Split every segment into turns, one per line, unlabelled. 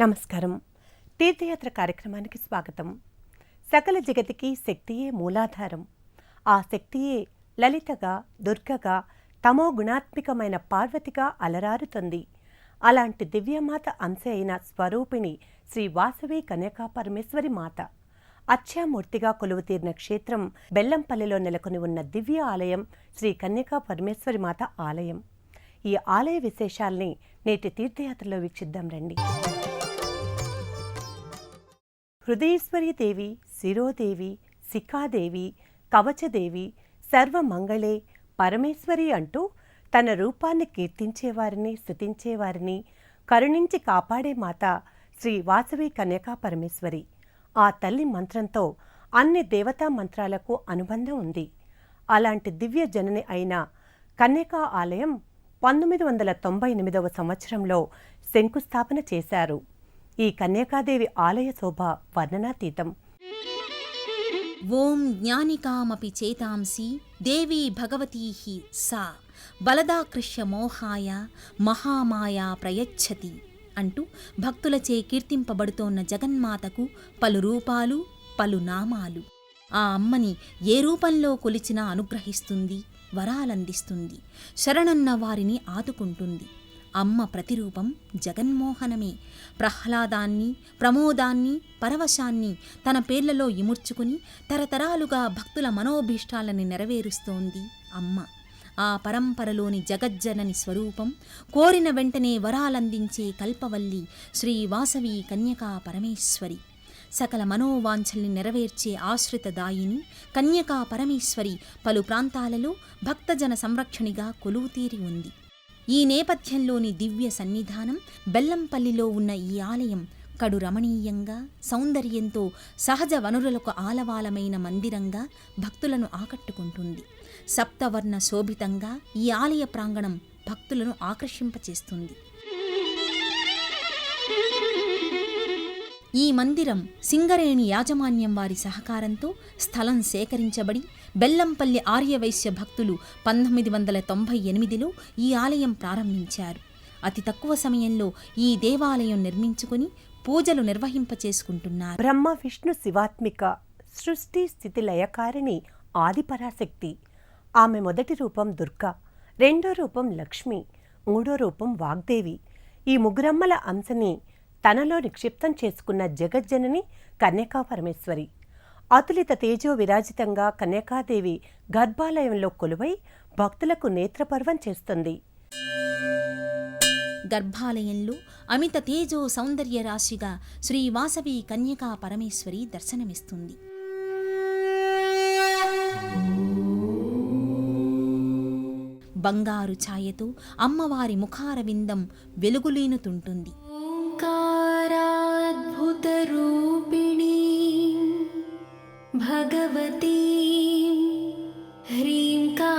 నమస్కారం. తీర్థయాత్ర కార్యక్రమానికి స్వాగతం. సకల జగతికి శక్తియే మూలాధారం. ఆ శక్తియే లలితగా, దుర్గగా, తమో గుణాత్మికమైన పార్వతిగా అలరారుతుంది. అలాంటి దివ్యమాత అంశ అయిన స్వరూపిణి శ్రీ వాసవి కన్యకా పరమేశ్వరి మాత. అచ్చామూర్తిగా కొలువుతీరిన క్షేత్రం బెల్లంపల్లిలో నెలకొని ఉన్న దివ్య ఆలయం శ్రీ కన్యకా పరమేశ్వరి మాత ఆలయం. ఈ ఆలయ విశేషాల్ని నేటి తీర్థయాత్రలో వీక్షిద్దాం రండి. హృదయేశ్వరీ దేవి, శిరోదేవి, శిఖాదేవి, కవచదేవి, సర్వమంగళే, పరమేశ్వరి అంటూ తన రూపాన్ని కీర్తించేవారిని, స్తుతించేవారిని కరుణించి కాపాడే మాత శ్రీ వాసవి కన్యకా పరమేశ్వరి. ఆ తల్లి మంత్రంతో అన్ని దేవతా మంత్రాలకు అనుబంధం ఉంది. అలాంటి దివ్య జనని అయిన కన్యకా ఆలయం 1998వ సంవత్సరంలో శంకుస్థాపన చేశారు. ఈ కన్యకాదేవి ఆలయ శోభ వర్ణనాతీతం.
ఓం జ్ఞానికామపి చేతాంసి దేవీ భగవతీః సా బలదాకృష్య మోహాయ మహామాయా ప్రయచ్చతి అంటూ భక్తులచే కీర్తింపబడుతోన్న జగన్మాతకు పలు రూపాలు, పలు నామాలు. ఆ అమ్మని ఏ రూపంలో కొలిచినా అనుగ్రహిస్తుంది, వరాలందిస్తుంది, శరణన్న వారిని ఆదుకుంటుంది. అమ్మ ప్రతిరూపం జగన్మోహనమే. ప్రహ్లాదాన్ని, ప్రమోదాన్ని, పరవశాన్ని తన పేర్లలో ఇముడ్చుకుని తరతరాలుగా భక్తుల మనోభీష్టాలని నెరవేరుస్తోంది అమ్మ. ఆ పరంపరలోని జగజ్జనని స్వరూపం, కోరిన వెంటనే వరాలందించే కల్పవల్లి శ్రీ వాసవి కన్యకా పరమేశ్వరి. సకల మనోవాంఛల్ని నెరవేర్చే ఆశ్రితదాయిని కన్యకా పరమేశ్వరి పలు ప్రాంతాలలో భక్తజన సంరక్షణిగా కొలువుతీరి ఉంది. ఈ నేపథ్యంలోని దివ్య సన్నిధానం బెల్లంపల్లిలో ఉన్న ఈ ఆలయం కడు రమణీయంగా, సౌందర్యంతో, సహజ వనరులకు ఆలవాలమైన మందిరంగా భక్తులను ఆకట్టుకుంటుంది. సప్తవర్ణ శోభితంగా ఈ ఆలయ ప్రాంగణం భక్తులను ఆకర్షింపచేస్తుంది. ఈ మందిరం సింగరేణి యాజమాన్యం వారి సహకారంతో స్థలం సేకరించబడి బెల్లంపల్లి ఆర్యవైశ్య భక్తులు 1998లో ఈ ఆలయం ప్రారంభించారు. అతి తక్కువ సమయంలో ఈ దేవాలయం నిర్మించుకుని పూజలు నిర్వహింపచేసుకుంటున్నారు.
బ్రహ్మ విష్ణు శివాత్మిక, సృష్టి స్థితి లయకారిణి ఆదిపరాశక్తి. ఆమె మొదటి రూపం దుర్గా, రెండో రూపం లక్ష్మి, మూడో రూపం వాగ్దేవి. ఈ ముగ్గురమ్మల అంశని తనలో నిక్షిప్తం చేసుకున్న జగజ్జనని కన్యకా పరమేశ్వరి. అతులిత తేజో విరాజితంగా కన్యకాదేవి గర్భాలయంలో కొలువై భక్తులకు నేత్రపర్వం చేస్తుంది.
గర్భాలయంలో అమిత తేజో సౌందర్య రాశిగా శ్రీ వాసవి కన్యకా పరమేశ్వరి దర్శనమిస్తుంది. బంగారు ఛాయతో అమ్మవారి ముఖారవిందం వెలుగులీనుతుంటుంది.
ఓంకారాద్భుతరూపిణీ భగవతీ హ్రీంకారపీఠస్థితా.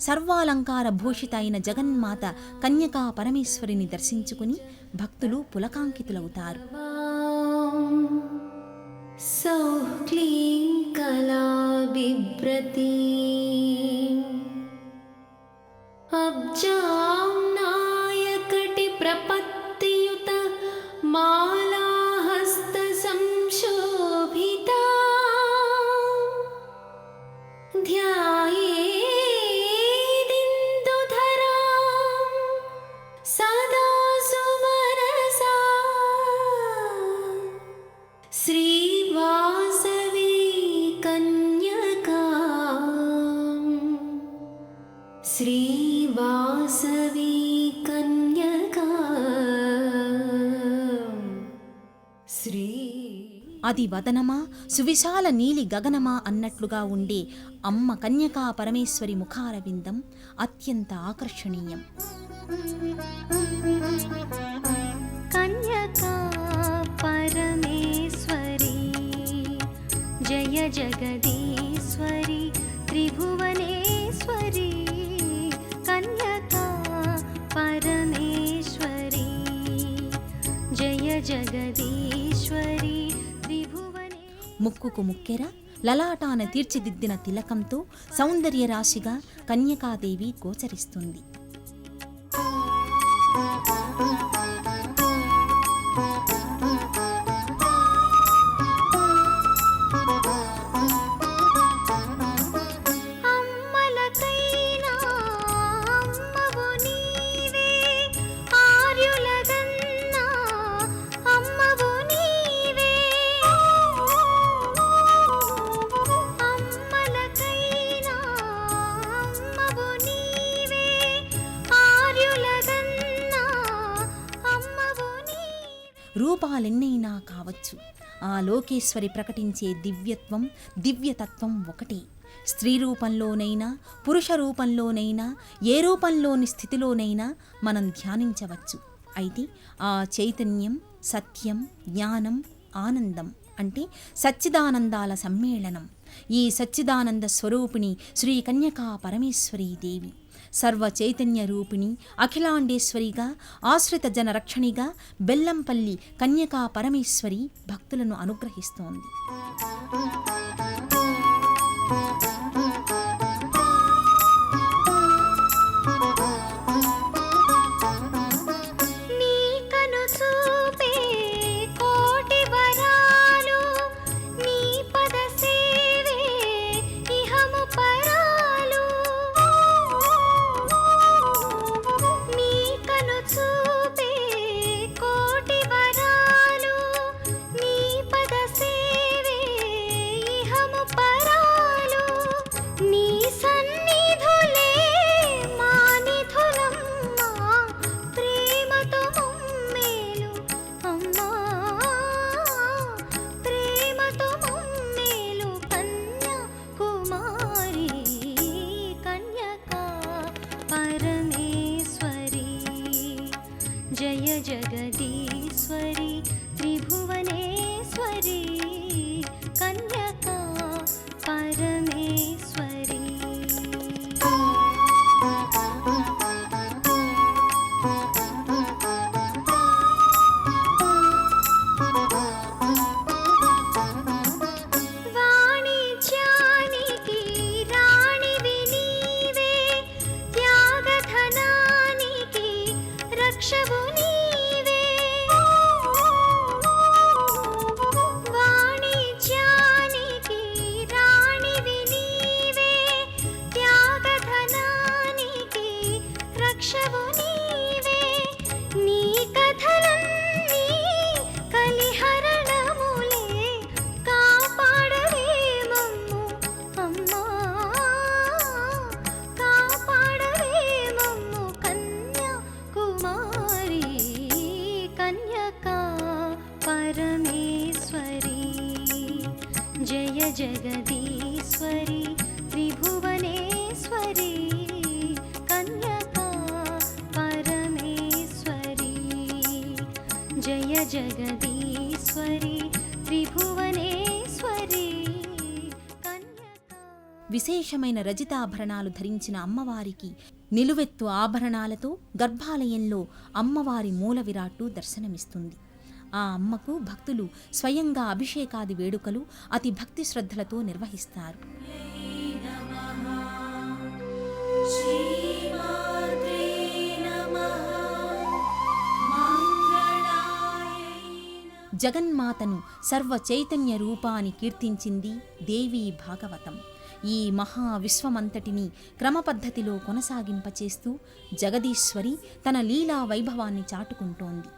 సర్వాలంకార భూషిత అయిన జగన్మాత కన్యకా పరమేశ్వరిని దర్శించుకుని భక్తులు పులకాంకితులవుతారు.
సౌః క్లీం కళా బిభ్రతీ అబ్జాం నాయకటి ప్రపత్తియుత మాలాహస్త సంశోభితా ధ్యాయేదిందుధరాం సదా సుమనసా శ్రీ వాసవి కన్యకాం శ్రీ వాసవి కన్యకా శ్రీ.
అది వదనమా, సువిశాల నీలి గగనమా అన్నట్లుగా ఉండే అమ్మ కన్యకా పరమేశ్వరి ముఖారవిందం అత్యంత ఆకర్షణీయం.
కన్యకా పరమేశ్వరి జయ జగదీశ్వరి త్రిభువనేశ్వరి. కన్యకా పరమేశ్వరి జయ జగదీశ్వరి త్రిభువనే.
ముక్కుకు ముక్కెర, లలాటాన తీర్చిదిద్దిన తిలకంతో సౌందర్య రాశిగా కన్యకాదేవి గోచరిస్తుంది. రూపాలెన్నైనా కావచ్చు, ఆ లోకేశ్వరి ప్రకటించే దివ్యత్వం, దివ్యతత్వం ఒకటే. స్త్రీ రూపంలోనైనా, పురుష రూపంలోనైనా, ఏ రూపంలోని స్థితిలోనైనా మనం ధ్యానించవచ్చు. అయితే ఆ చైతన్యం, సత్యం, జ్ఞానం, ఆనందం అంటే సచ్చిదానందాల సమ్మేళనం. ఈ సచ్చిదానంద స్వరూపిణి శ్రీ కన్యకా పరమేశ్వరీ దేవి సర్వ చైతన్య రూపిణి, అఖిలాండేశ్వరిగా, ఆశ్రిత జన రక్షణిగా బెల్లంపల్లి కన్యకా పరమేశ్వరి భక్తులను అనుగ్రహిస్తోంది.
जय जगदीश्वरी त्रिभुवनेश्वरी कन्यका परमेश्वरी। వాణిజ్యానికి రాణివి నీవే, త్యాగధనానికి రక్షవు నీవే. వాణిజ్యానికి రాణివి నీవే, త్యాగధనానికి రక్షవు నీవే. నీ కథలన్నీ కలిహరణములే, కాపాడవే మమ్ము అమ్మా, కాపాడవే మమ్ము కన్యాకుమారి కన్యకా పరమేశ్వరి. జయ జగదీశ్వరి త్రిభువనేశ్వరి కన్యకా పరమేశ్వరి. జయ జగదీశ్వరి త్రిభువనేశ్వరి కన్యకా.
విశేషమైన రజితాభరణాలు ధరించిన అమ్మవారికి నిలువెత్తు ఆభరణాలతో గర్భాలయంలో అమ్మవారి మూల విరాట్టు దర్శనమిస్తుంది. ఆ అమ్మకు భక్తులు స్వయంగా అభిషేకాది వేడుకలు అతి భక్తి శ్రద్ధలతో నిర్వహిస్తారు. జగన్మాతను సర్వ చైతన్య రూపాన్ని కీర్తించింది దేవీ భాగవతం. ఈ మహా విశ్వమంతటిని క్రమపద్ధతిలో కొనసాగింపచేస్తూ జగదీశ్వరి తన లీలా వైభవాన్ని చాటుకుంటోంది.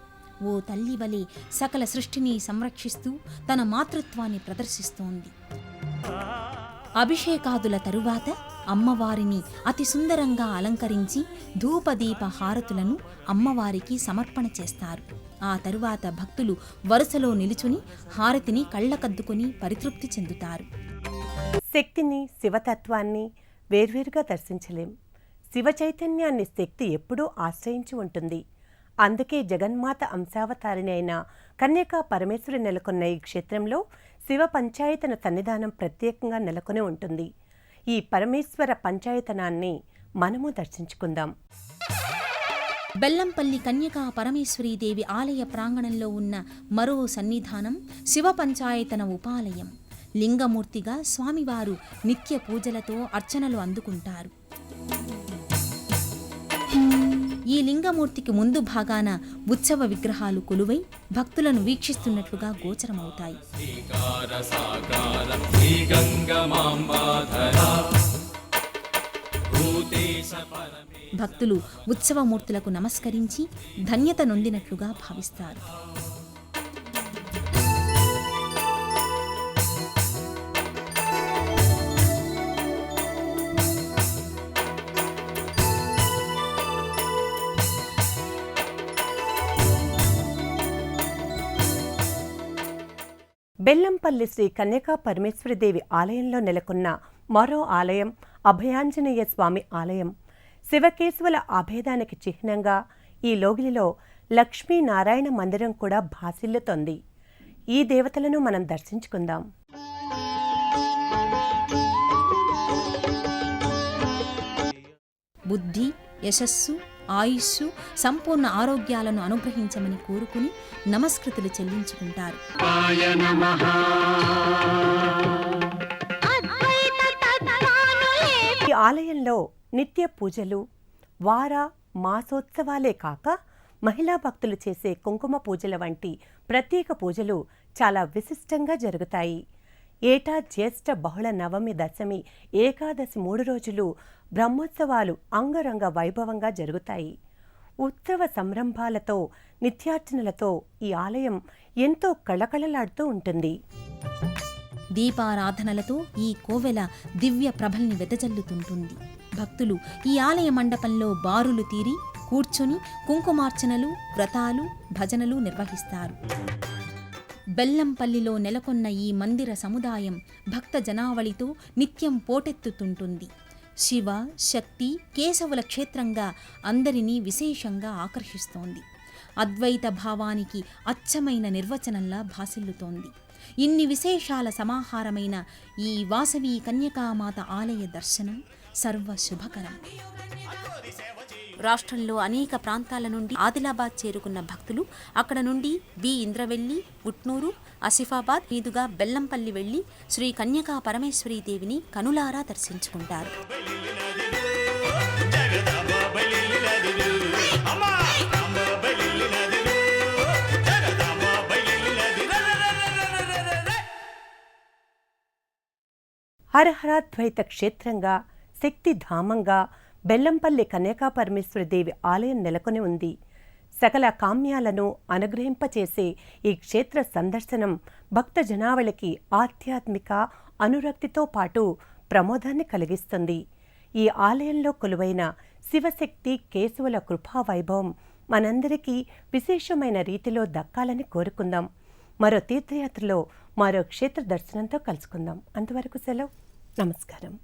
ఓ తల్లి వలె సకల సృష్టిని సంరక్షిస్తూ తన మాతృత్వాన్ని ప్రదర్శిస్తోంది. అభిషేకాదుల తరువాత అమ్మవారిని అతి సుందరంగా అలంకరించి ధూపదీప హారతులను అమ్మవారికి సమర్పణ చేస్తారు. ఆ తరువాత భక్తులు వరుసలో నిలుచుని హారతిని కళ్ళకద్దుకుని పరితృప్తి చెందుతారు.
శక్తిని, శివతత్వాన్ని వేర్వేరుగా దర్శించలేం. శివ చైతన్యాన్ని శక్తి ఎప్పుడూ ఆశ్రయించి ఉంటుంది. అందుకే జగన్మాత అంశావతారిణి అయిన కన్యకా పరమేశ్వరి నెలకొన్న ఈ క్షేత్రంలో శివ పంచాయతన సన్నిధానం ప్రత్యేకంగా నెలకొని ఉంటుంది. ఈ పరమేశ్వర పంచాయతనాన్ని మనము దర్శించుకుందాం.
బెల్లంపల్లి కన్యకా పరమేశ్వరీదేవి ఆలయ ప్రాంగణంలో ఉన్న మరో సన్నిధానం శివ పంచాయతన ఉపాలయం. లింగమూర్తిగా స్వామివారు నిత్య పూజలతో అర్చనలు అందుకుంటారు. ఈ లింగమూర్తికి ముందు భాగాన ఉత్సవ విగ్రహాలు కొలువై భక్తులను వీక్షిస్తున్నట్లుగా గోచరమవుతాయి. భక్తులు ఉత్సవమూర్తులకు నమస్కరించి ధన్యత నొందినట్లుగా భావిస్తారు.
బెల్లంపల్లి శ్రీ కన్యకా పరమేశ్వరీదేవి ఆలయంలో నెలకొన్న మరో ఆలయం అభయాంజనేయ స్వామి ఆలయం. శివకేశవుల అభేదానికి చిహ్నంగా ఈ లోగిలిలో లక్ష్మీనారాయణ మందిరం కూడా భాసిల్లుతోంది. ఈ దేవతలను మనం దర్శించుకుందాం.
బుద్ధి, యశస్సు, ఆయుస్సు, సంపూర్ణ ఆరోగ్యాలను అనుగ్రహించమని కోరుకుని నమస్కృతులు చెల్లించుకుంటారు.
ఈ ఆలయంలో నిత్య పూజలు, వార మాసోత్సవాలే కాక మహిళా భక్తులు చేసే కుంకుమ పూజల వంటి ప్రత్యేక పూజలు చాలా విశిష్టంగా జరుగుతాయి. ఏటా జ్యేష్ఠ బహుళ నవమి, దశమి, ఏకాదశి 3 రోజులు బ్రహ్మోత్సవాలు అంగరంగ వైభవంగా జరుగుతాయి. ఉత్సవ సంరంభాలతో, నిత్యార్చనలతో ఈ ఆలయం ఎంతో కళకళలాడుతూ ఉంటుంది.
దీపారాధనలతో ఈ కోవెల దివ్య ప్రభల్ని వెదజల్లుతుంటుంది. భక్తులు ఈ ఆలయ మండపంలో బారులు తీరి కూర్చుని కుంకుమార్చనలు, వ్రతాలు, భజనలు నిర్వహిస్తారు. బెల్లంపల్లిలో నెలకొన్న ఈ మందిర సముదాయం భక్త జనావళితో నిత్యం పోటెత్తుతుంటుంది. శివ, శక్తి, కేశవుల క్షేత్రంగా అందరినీ విశేషంగా ఆకర్షిస్తోంది. అద్వైత భావానికి అచ్చమైన నిర్వచనంలా భాసిల్లుతోంది. ఇన్ని విశేషాల సమాహారమైన ఈ వాసవి కన్యకామాత ఆలయ దర్శనం సర్వశుభకరం. రాష్ట్రంలో అనేక ప్రాంతాల నుండి ఆదిలాబాద్ చేరుకున్న భక్తులు అక్కడ నుండి బి ఇంద్రవెల్లి, ఉట్నూరు, ఆసిఫాబాద్ మీదుగా బెల్లంపల్లి వెళ్లి శ్రీ కన్యకా పరమేశ్వరీదేవిని కనులారా దర్శించుకుంటారు.
హరహరాద్వైత క్షేత్రంగా, శక్తిధామంగా బెల్లంపల్లి కన్యకా పరమేశ్వరీదేవి ఆలయం నెలకొని ఉంది. సకల కామ్యాలను అనుగ్రహింపచేసే ఈ క్షేత్ర సందర్శనం భక్త జనావళికి ఆధ్యాత్మిక అనురక్తితో పాటు ప్రమోదాన్ని కలిగిస్తుంది. ఈ ఆలయంలో కొలువైన శివశక్తి కేశవుల కృపా వైభవం మనందరికీ విశేషమైన రీతిలో దక్కాలని కోరుకుందాం. మరో తీర్థయాత్రలో మరో క్షేత్ర దర్శనంతో కలుసుకుందాం. అంతవరకు సెలవు. నమస్కారం.